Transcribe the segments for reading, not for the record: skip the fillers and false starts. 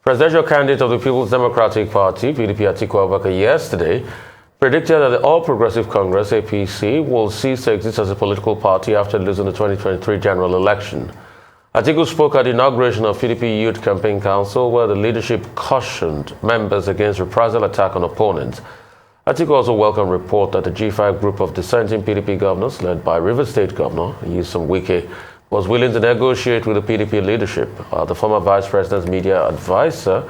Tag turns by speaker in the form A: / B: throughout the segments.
A: Presidential candidate of the People's Democratic Party, PDP Atiku Abubakar, yesterday predicted that the All Progressive Congress, APC, will cease to exist as a political party after losing the 2023 general election. Atiku spoke at the inauguration of PDP Youth Campaign Council, where the leadership cautioned members against reprisal attack on opponents. Atiku also welcomed report that the G5 group of dissenting PDP governors, led by Rivers State Governor Nyesom Wike, was willing to negotiate with the PDP leadership. The former Vice President's media advisor,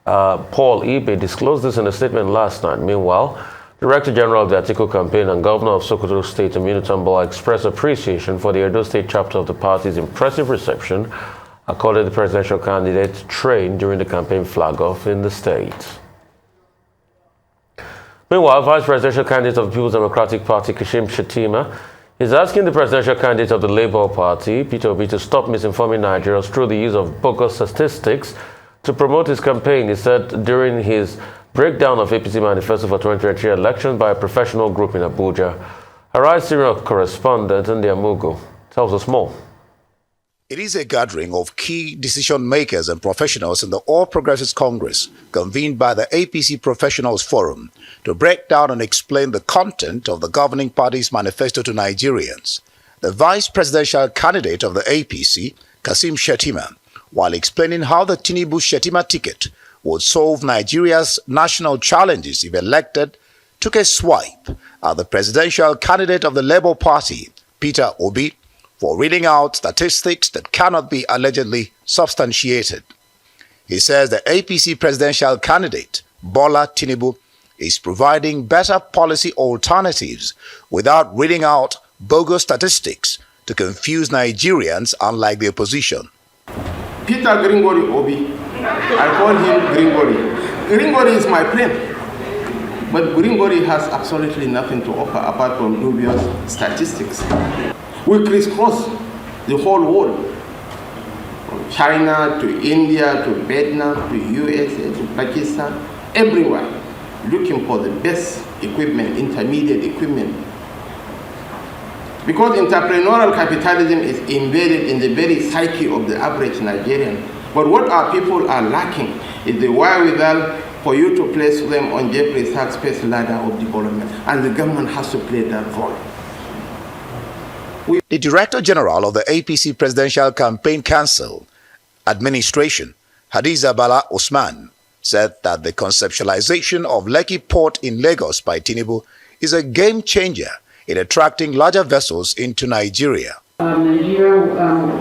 A: Paul Ibe, disclosed this in a statement last night. Meanwhile, Director General of the Atiku campaign and Governor of Sokoto State, Aminu Tambuwal, expressed appreciation for the Edo State chapter of the party's impressive reception, according to the presidential candidate trained during the campaign flag-off in the state. Meanwhile, Vice Presidential candidate of the People's Democratic Party, Kashim Shettima, is asking the presidential candidate of the Labour Party, Peter Obi, to stop misinforming Nigerians through the use of bogus statistics to promote his campaign. He said during his breakdown of APC manifesto for 2023 election by a professional group in Abuja. Arise senior correspondent Ndi Amugo tells us more.
B: It is a gathering of key decision makers and professionals in the All Progressives Congress, convened by the APC Professionals Forum, to break down and explain the content of the governing party's manifesto to Nigerians. The vice presidential candidate of the APC, Kashim Shettima, while explaining how the Tinubu Shettima ticket would solve Nigeria's national challenges if elected, took a swipe at the presidential candidate of the Labour Party, Peter Obi, for reading out statistics that cannot be allegedly substantiated. He says the APC presidential candidate, Bola Tinubu, is providing better policy alternatives without reading out bogus statistics to confuse Nigerians, unlike the opposition.
C: Peter Gringori Obi, I call him Gringori. Gringori is my friend, but Gringori has absolutely nothing to offer apart from dubious statistics. We crisscross the whole world, from China to India to Vietnam to USA to Pakistan, everywhere, looking for the best equipment, intermediate equipment. Because entrepreneurial capitalism is embedded in the very psyche of the average Nigerian. But what our people are lacking is the wherewithal for you to place them on Jeffrey Sachs' space ladder of development. And the government has to play that role.
B: The Director General of the APC Presidential Campaign Council Administration, Hadiza Bala Osman, said that the conceptualization of Lekki Port in Lagos by Tinubu is a game changer in attracting larger vessels into Nigeria.
D: Nigeria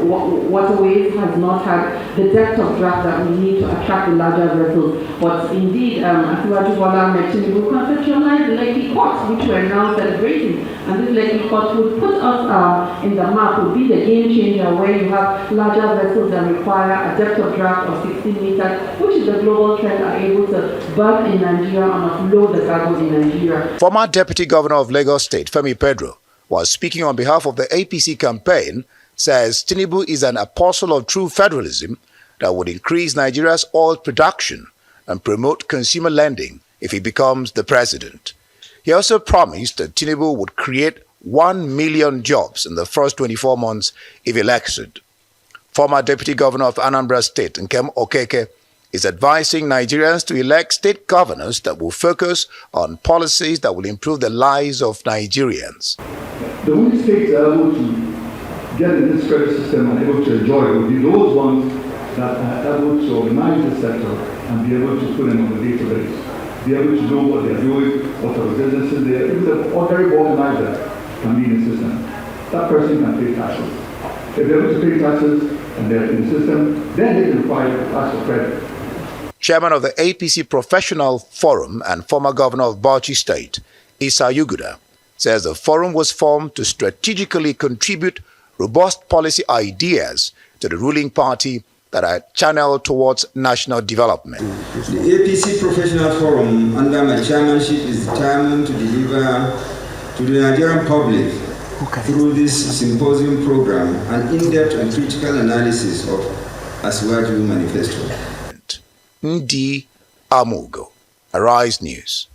D: waterways has not had the depth of draft that we need to attract the larger vessels. But indeed, Atiku Tinubu conceptualized the Lekki Port, which we're now celebrating. And this Lekki Port would put us in the map, would be the game changer where you have larger vessels that require a depth of draft of 16 meters, which is the global trend, are able to berth in Nigeria and offload the cargo in Nigeria.
B: Former Deputy Governor of Lagos State, Femi Pedro, while speaking on behalf of the APC campaign, says Tinubu is an apostle of true federalism that would increase Nigeria's oil production and promote consumer lending if he becomes the president. He also promised that Tinubu would create 1 million jobs in the first 24 months if elected. Former Deputy Governor of Anambra State, Nkem Okeke, is advising Nigerians to elect state governors that will focus on policies that will improve the lives of Nigerians.
E: The only states that are able to get in this credit system and able to enjoy it will be those ones that are able to organize the sector and be able to put them on the database, be able to know what they're doing, what are the businesses there. Even the ordinary organizer can be in the system. That person can pay taxes. If they're able to pay taxes and they're in the system, then they can apply to ask for credit.
B: Chairman of the APC Professional Forum and former governor of Bauchi State, Issa Yuguda, says the forum was formed to strategically contribute robust policy ideas to the ruling party that are channeled towards national development.
F: The APC Professional Forum, under my chairmanship, is determined to deliver to the Nigerian public through this symposium program an in-depth and critical analysis of Asiwaju manifesto.
B: Ndi Amugo, Arise News.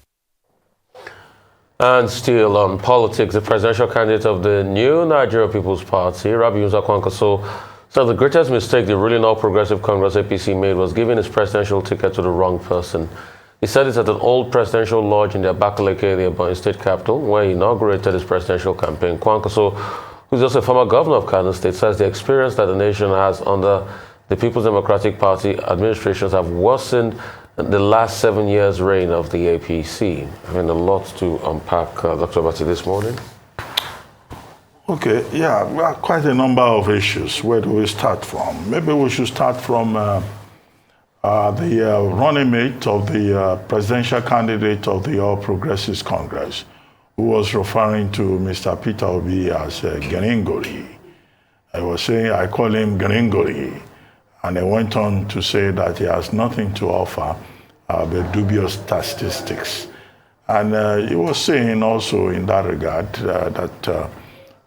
A: And still on politics, the presidential candidate of the new Nigeria People's Party, Rabi Musa Kwankwaso, So the greatest mistake the ruling All Progressive Congress APC made was giving its presidential ticket to the wrong person. He said it at an old presidential lodge in the Abakaliki area, Ebonyi State capital, where he inaugurated his presidential campaign. Kwankwaso, who's also a former governor of Kano State, says the experience that the nation has under the People's Democratic Party administrations have worsened the last 7 years' reign of the APC. I mean, a lot to unpack, Dr. Bati, this morning.
G: Okay, yeah, well, quite a number of issues. Where do we start from? Maybe we should start from the running mate of the presidential candidate of the All Progressives Congress, who was referring to Mr. Peter Obi as Geringori. I was saying, I call him Geringori. And I went on to say that he has nothing to offer but dubious statistics. And he was saying also in that regard that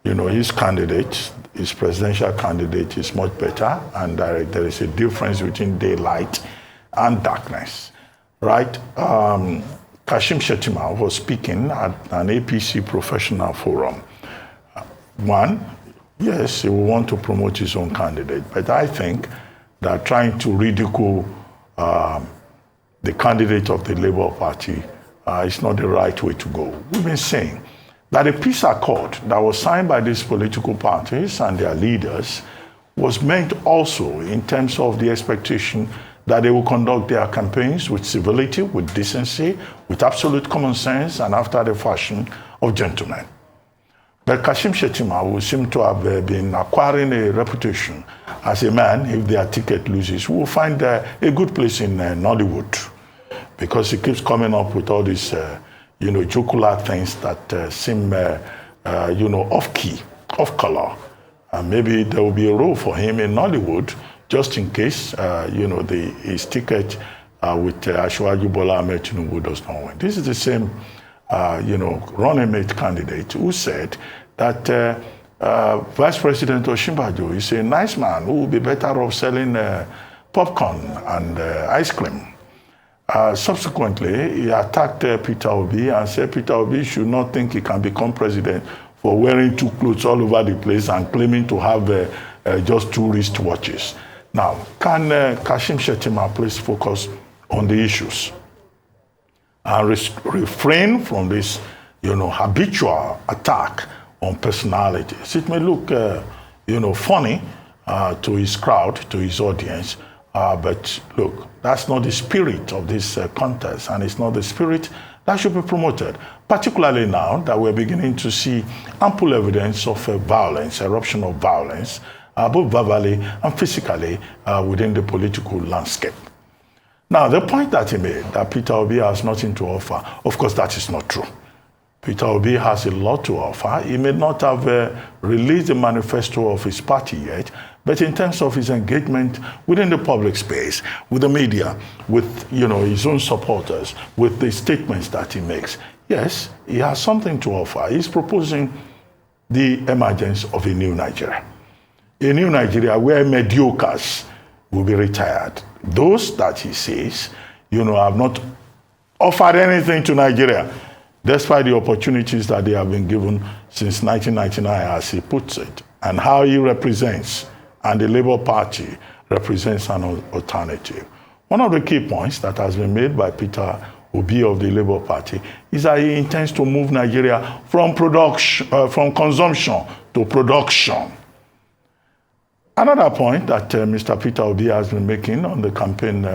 G: his candidate, his presidential candidate is much better, and there is a difference between daylight and darkness, right? Kashim Shettima was speaking at an APC professional forum. One, yes, he will want to promote his own candidate, but I think that trying to ridicule the candidate of the Labour Party is not the right way to go. We've been saying that a peace accord that was signed by these political parties and their leaders was meant also in terms of the expectation that they will conduct their campaigns with civility, with decency, with absolute common sense, and after the fashion of gentlemen. But Kashim Shettima will seem to have been acquiring a reputation as a man, if their ticket loses, who will find a good place in Nollywood, because he keeps coming up with all these jocular things that seem, off-key, off-color. And maybe there will be a role for him in Nollywood, just in case, his ticket with Asiwaju Bola Ahmed Tinubu does not win. This is the same, running mate candidate who said that Vice President Osinbajo is a nice man who will be better off selling popcorn and ice cream. Subsequently, he attacked Peter Obi and said Peter Obi should not think he can become president for wearing two clothes all over the place and claiming to have just two wristwatches. Now, can Kashim Shettima please focus on the issues and refrain from this, habitual attack on personalities? It may look, funny to his crowd, to his audience, but look, that's not the spirit of this contest, and it's not the spirit that should be promoted, particularly now that we're beginning to see ample evidence of violence, eruption of violence, both verbally and physically within the political landscape. Now, the point that he made, that Peter Obi has nothing to offer, of course, that is not true. Peter Obi has a lot to offer. He may not have released the manifesto of his party yet, but in terms of his engagement within the public space, with the media, with his own supporters, with the statements that he makes, yes, he has something to offer. He's proposing the emergence of a new Nigeria. A new Nigeria where mediocres will be retired. Those that he says, have not offered anything to Nigeria, despite the opportunities that they have been given since 1999, as he puts it, and how he represents, and the Labour Party represents an alternative. One of the key points that has been made by Peter Obi of the Labour Party is that he intends to move Nigeria from consumption to production. Another point that Mr. Peter Obi has been making on the campaign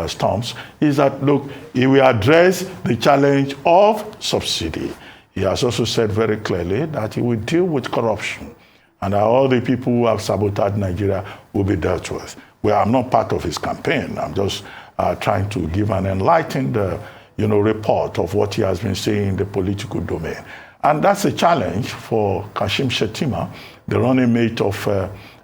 G: stumps is that, look, he will address the challenge of subsidy. He has also said very clearly that he will deal with corruption and that all the people who have sabotaged Nigeria will be dealt with. Well, I'm not part of his campaign. I'm just trying to give an enlightened report of what he has been saying in the political domain. And that's a challenge for Kashim Shettima, the running mate of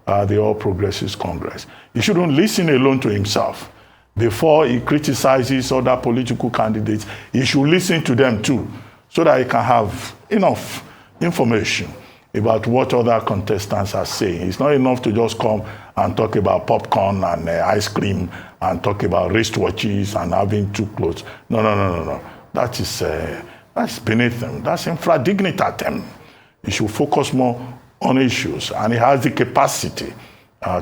G: the All Progressives Congress. He shouldn't listen alone to himself. Before he criticizes other political candidates, he should listen to them too, so that he can have enough information about what other contestants are saying. It's not enough to just come and talk about popcorn and ice cream and talk about wristwatches and having two clothes. No. That's beneath him. That's infra dignitatem. He should focus more on issues, and he has the capacity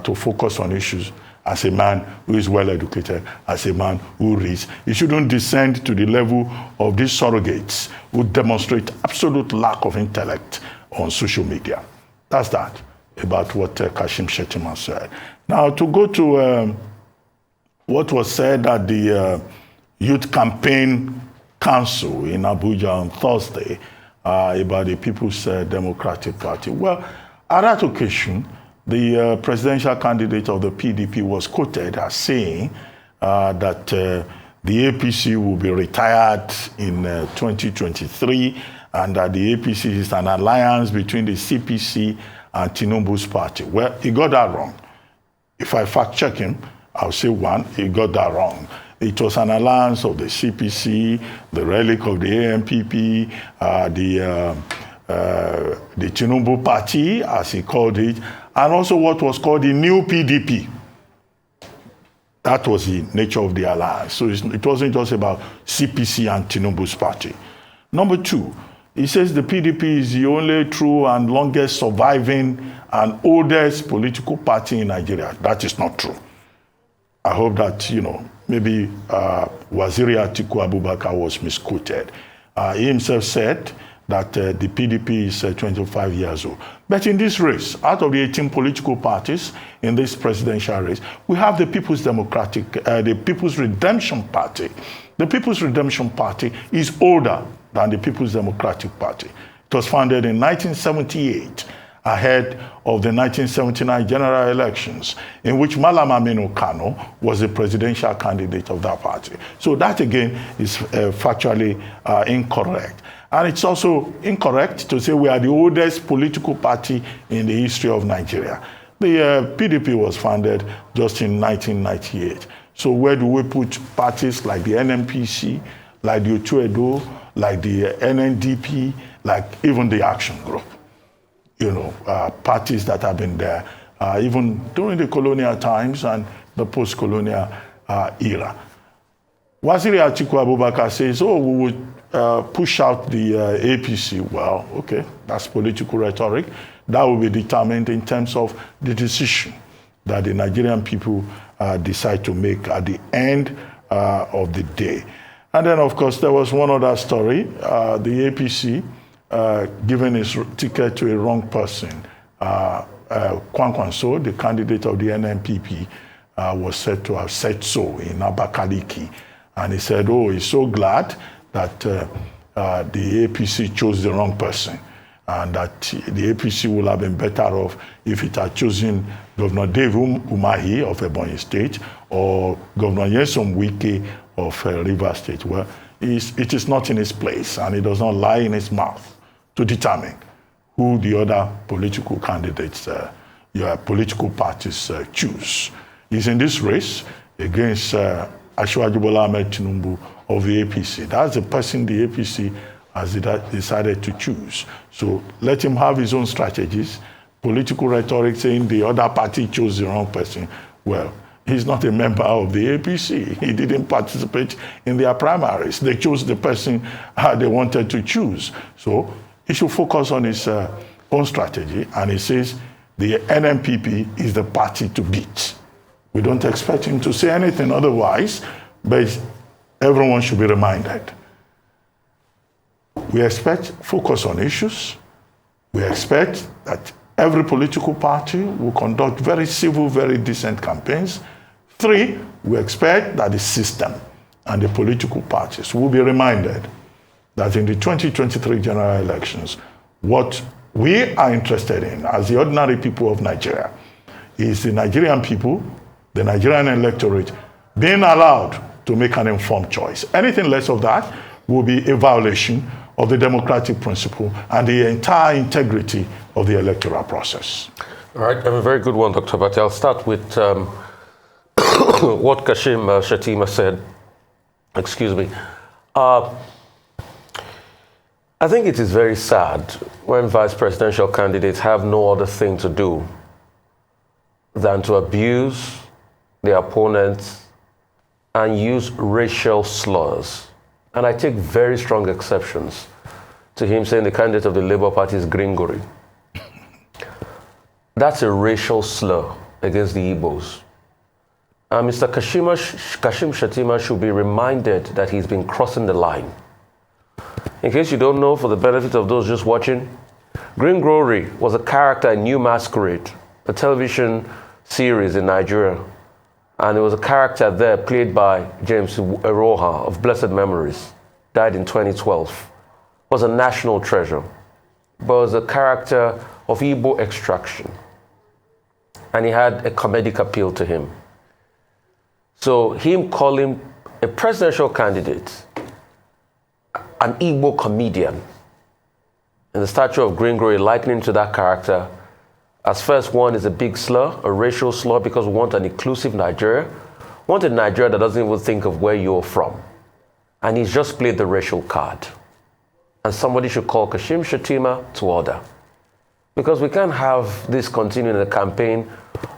G: to focus on issues as a man who is well educated, as a man who reads. He shouldn't descend to the level of these surrogates who demonstrate absolute lack of intellect on social media. That's that about what Kashim Shettima said. Now, to go to what was said at the Youth Campaign Council in Abuja on Thursday about the People's Democratic Party. Well, at that occasion, the presidential candidate of the PDP was quoted as saying that the APC will be retired in 2023 and that the APC is an alliance between the CPC and Tinubu's party. Well, he got that wrong. If I fact check him, I'll say one, he got that wrong. It was an alliance of the CPC, the relic of the AMPP, the Tinubu party, as he called it, and also what was called the new PDP. That was the nature of the alliance. So it wasn't just about CPC and Tinubu's party. Number two, he says the PDP is the only true and longest surviving and oldest political party in Nigeria. That is not true. I hope that, maybe Waziri Atiku Abubakar was misquoted. He himself said that the PDP is 25 years old. But in this race, out of the 18 political parties in this presidential race, we have the the People's Redemption Party. The People's Redemption Party is older than the People's Democratic Party. It was founded in 1978, ahead of the 1979 general elections, in which Malam Aminu Kano was the presidential candidate of that party. So that, again, is factually incorrect. And it's also incorrect to say we are the oldest political party in the history of Nigeria. The PDP was founded just in 1998. So where do we put parties like the NNPC, like the Otuedo, like the NNDP, like even the Action Group? Parties that have been there even during the colonial times and the post-colonial era. Waziri Atiku Abubakar says, we would push out the APC. Well, okay, that's political rhetoric. That will be determined in terms of the decision that the Nigerian people decide to make at the end of the day. And then, of course, there was one other story. The APC giving his ticket to a wrong person. Kwankwanso, the candidate of the NNPP, was said to have said so in Abakaliki. And he said, he's so glad that the APC chose the wrong person and that the APC would have been better off if it had chosen Governor Dave Umahi of Ebonyi State or Governor Nyesom Wike of Rivers State. Well, it is not in his place and it does not lie in his mouth to determine who the other political candidates, your political parties choose. He's in this race against Asiwaju Bola Ahmed Tinubu of the APC. That's the person the APC has decided to choose. So let him have his own strategies. Political rhetoric saying the other party chose the wrong person. Well, he's not a member of the APC. He didn't participate in their primaries. They chose the person they wanted to choose. So he should focus on his own strategy. And he says the NNPP is the party to beat. We don't expect him to say anything otherwise, but everyone should be reminded. We expect focus on issues. We expect that every political party will conduct very civil, very decent campaigns. 3, we expect that the system and the political parties will be reminded that in the 2023 general elections, what we are interested in as the ordinary people of Nigeria is the Nigerian people, the Nigerian electorate, being allowed to make an informed choice. Anything less of that will be a violation of the democratic principle and the entire integrity of the electoral process.
A: All right, I have a very good one, Dr. Bati. I'll start with what Kashim Shettima said. Excuse me. I think it is very sad when vice presidential candidates have no other thing to do than to abuse their opponents and use racial slurs. And I take very strong exceptions to him saying the candidate of the Labour Party is Gringori. That's a racial slur. against the Igbos. Mr. Kashim Shettima should be reminded that he's been crossing the line. In case you don't know, for the benefit of those just watching, Green Glory was a character in New Masquerade, a television series in Nigeria. And there was a character there played by James Eroha of blessed memories, died in 2012. Was a national treasure, but was a character of Igbo extraction. And he had a comedic appeal to him. So him calling a presidential candidate an Igbo comedian, and the statue of Green Glory likening to that character, as first one is a big slur, a racial slur, because we want an inclusive Nigeria. We want a Nigeria that doesn't even think of where you're from. And he's just played the racial card. And somebody should call Kashim Shettima to order. Because we can't have this continue in a campaign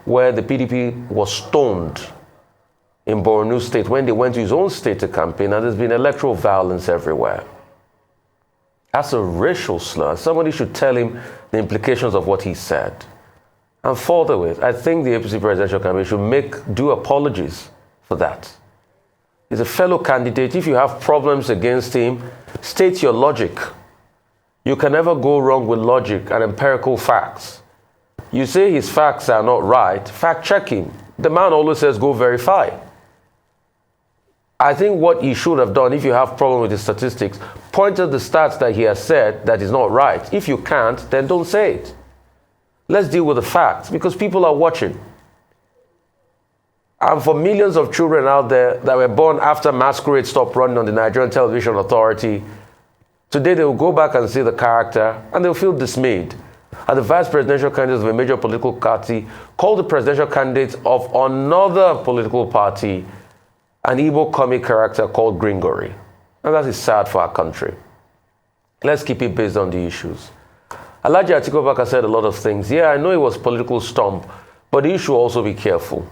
A: where the PDP was stoned in Borno State when they went to his own state to campaign, and there's been electoral violence everywhere. That's a racial slur. Somebody should tell him the implications of what he said. And further with, I think the APC presidential campaign should do apologies for that. He's a fellow candidate. If you have problems against him, state your logic. You can never go wrong with logic and empirical facts. You say his facts are not right, fact check him. The man always says go verify. I think what he should have done, if you have problem with his statistics, point to the stats that he has said that is not right. If you can't, then don't say it. Let's deal with the facts, because people are watching. And for millions of children out there that were born after Masquerade stopped running on the Nigerian Television Authority, today they will go back and see the character and they'll feel dismayed. And the vice presidential candidates of a major political party called the presidential candidates of another political party an Igbo comic character called Green Glory. And that is sad for our country. Let's keep it based on the issues. Alhaji Atiku Abubakar said a lot of things. Yeah, I know it was political stomp, but you should also be careful.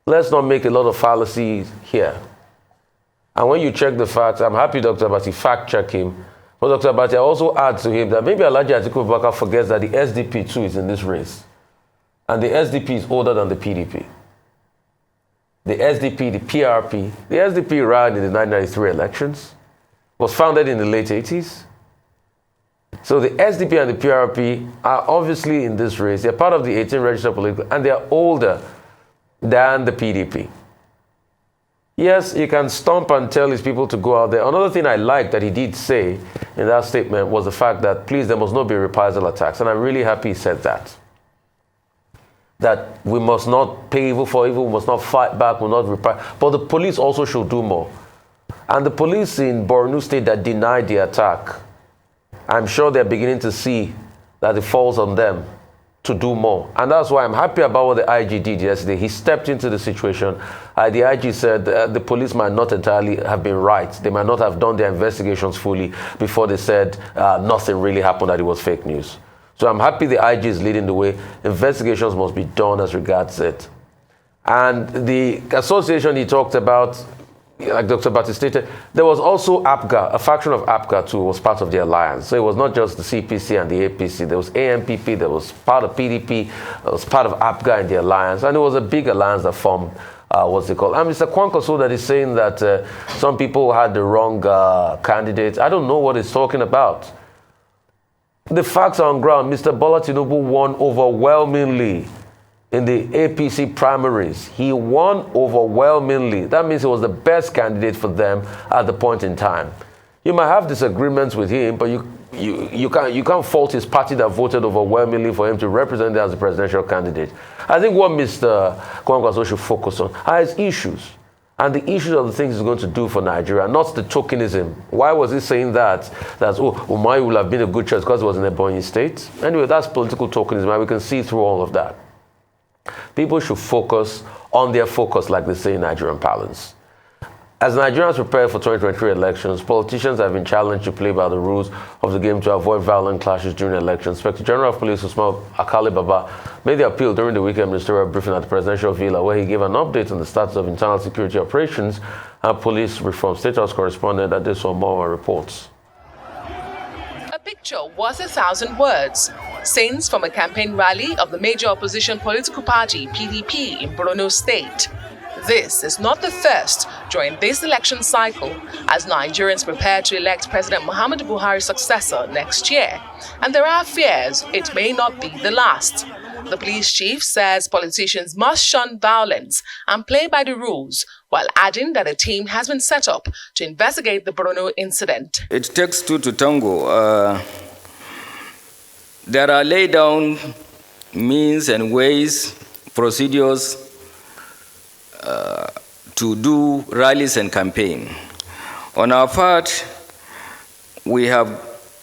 A: Let's not make a lot of fallacies here. And when you check the facts, I'm happy Dr. Abati fact-check him. But Dr. Abati also adds to him that maybe Alhaji Atiku Abubakar forgets that the SDP too is in this race. And the SDP is older than the PDP. The SDP, the PRP, the SDP ran in the 1993 elections, was founded in the late 80s. So the SDP and the PRP are obviously in this race. They're part of the 18 registered political, and they're older than the PDP. Yes, you can stomp and tell his people to go out there. Another thing I like that he did say in that statement was the fact that, please, there must not be reprisal attacks. And I'm really happy he said that. That we must not pay evil for evil, we must not fight back, we must not reprise. But the police also should do more. And the police in Borno State that denied the attack, I'm sure they're beginning to see that it falls on them to do more. And that's why I'm happy about what the IG did yesterday. He stepped into the situation. The IG said the police might not entirely have been right. They might not have done their investigations fully before they said nothing really happened, that it was fake news. So I'm happy the IG is leading the way. Investigations must be done as regards it. And the association he talked about, like Dr. Bati stated, there was also APGA, a faction of APGA too, was part of the alliance. So it was not just the CPC and the APC. There was AMPP, there was part of PDP, there was part of APGA in the alliance. And it was a big alliance that formed, what's it called? And Mr. Kwankwaso that is saying that some people had the wrong candidates. I don't know what he's talking about. The facts are on ground. Mr. Bola Tinubu won overwhelmingly in the APC primaries. He won overwhelmingly. That means he was the best candidate for them at the point in time. You might have disagreements with him, but you can't fault his party that voted overwhelmingly for him to represent them as the presidential candidate. I think what Mr. Kwankwaso should focus on are his issues. And the issues of the things he's going to do for Nigeria, not the tokenism. Why was he saying that? That's, Umahi will have been a good choice because it was in a Ebonyi state. Anyway, that's political tokenism, and we can see through all of that. People should focus on their focus, like they say in Nigerian parlance. As Nigerians prepare for 2023 elections, politicians have been challenged to play by the rules of the game to avoid violent clashes during elections. Inspector General of Police Usman Akali Baba made the appeal during the weekend ministerial briefing at the presidential villa, where he gave an update on the status of internal security operations and police reform. State House correspondent Adeso Mowa reports.
H: A big picture worth 1,000 words. Scenes from a campaign rally of the major opposition political party, PDP, in Borno State. This is not the first during this election cycle, as Nigerians prepare to elect President Muhammadu Buhari's successor next year, and there are fears it may not be the last. The police chief says politicians must shun violence and play by the rules, while adding that a team has been set up to investigate the Borno incident.
I: It takes two to tango. There are laid down means and ways, procedures to do rallies and campaign. On our part, we have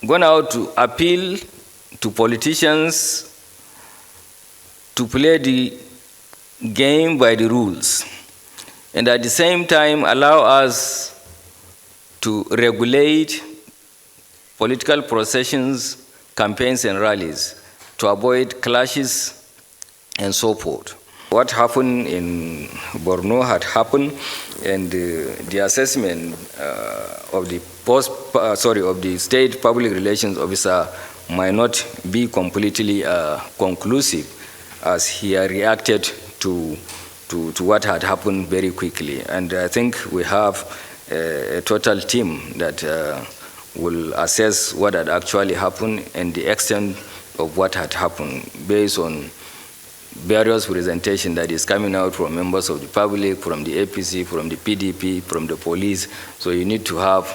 I: gone out to appeal to politicians to play the game by the rules, and at the same time allow us to regulate political processions, campaigns and rallies to avoid clashes and so forth. What happened in Borno had happened, and the assessment of the state public relations officer might not be completely conclusive, as he reacted to what had happened very quickly. And I think we have a total team that will assess what had actually happened and the extent of what had happened based on various presentation that is coming out from members of the public, from the APC, from the PDP, from the police. So you need to have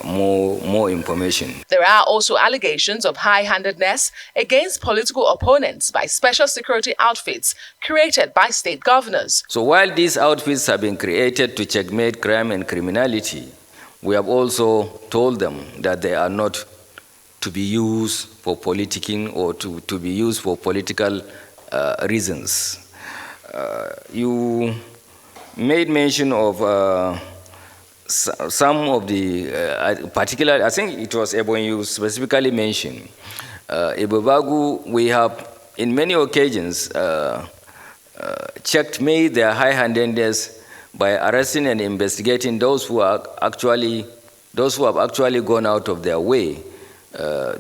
I: more information.
H: There are also allegations of high-handedness against political opponents by special security outfits created by state governors.
I: So while these outfits have been created to checkmate crime and criminality, we have also told them that they are not to be used for politicking or to be used for political reasons. You made mention of some of the particular, I think it was Ebon you specifically mentioned. Ebobagu, we have in many occasions checkmate their high-handedness by arresting and investigating those who have actually gone out of their way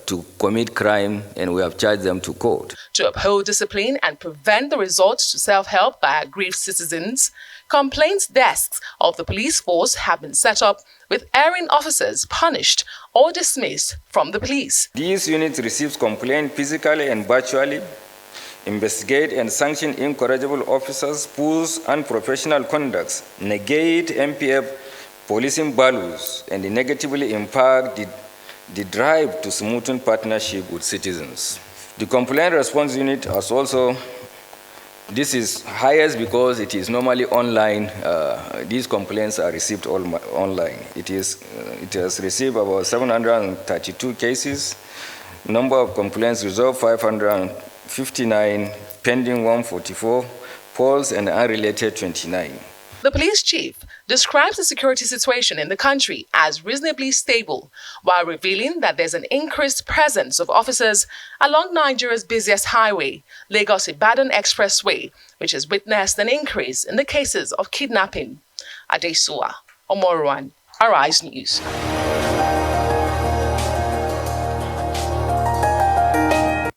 I: to commit crime, and we have charged them to court.
H: To uphold discipline and prevent the resort to self-help by aggrieved citizens, complaints desks of the police force have been set up, with erring officers punished or dismissed from the police.
I: These units receive complaints physically and virtually, investigate and sanction incorrigible officers, push unprofessional conducts, negate MPF policing values, and negatively impact the drive to smoothen partnership with citizens. The complaint response unit has also, this is highest because it is normally online. These complaints are received online. It has received about 732 cases. Number of complaints resolved 559, pending 144, false and unrelated 29.
H: The police chief describes the security situation in the country as reasonably stable, while revealing that there's an increased presence of officers along Nigeria's busiest highway, Lagos-Ibadan Expressway, which has witnessed an increase in the cases of kidnapping. Adesua Omorwan, Arise News.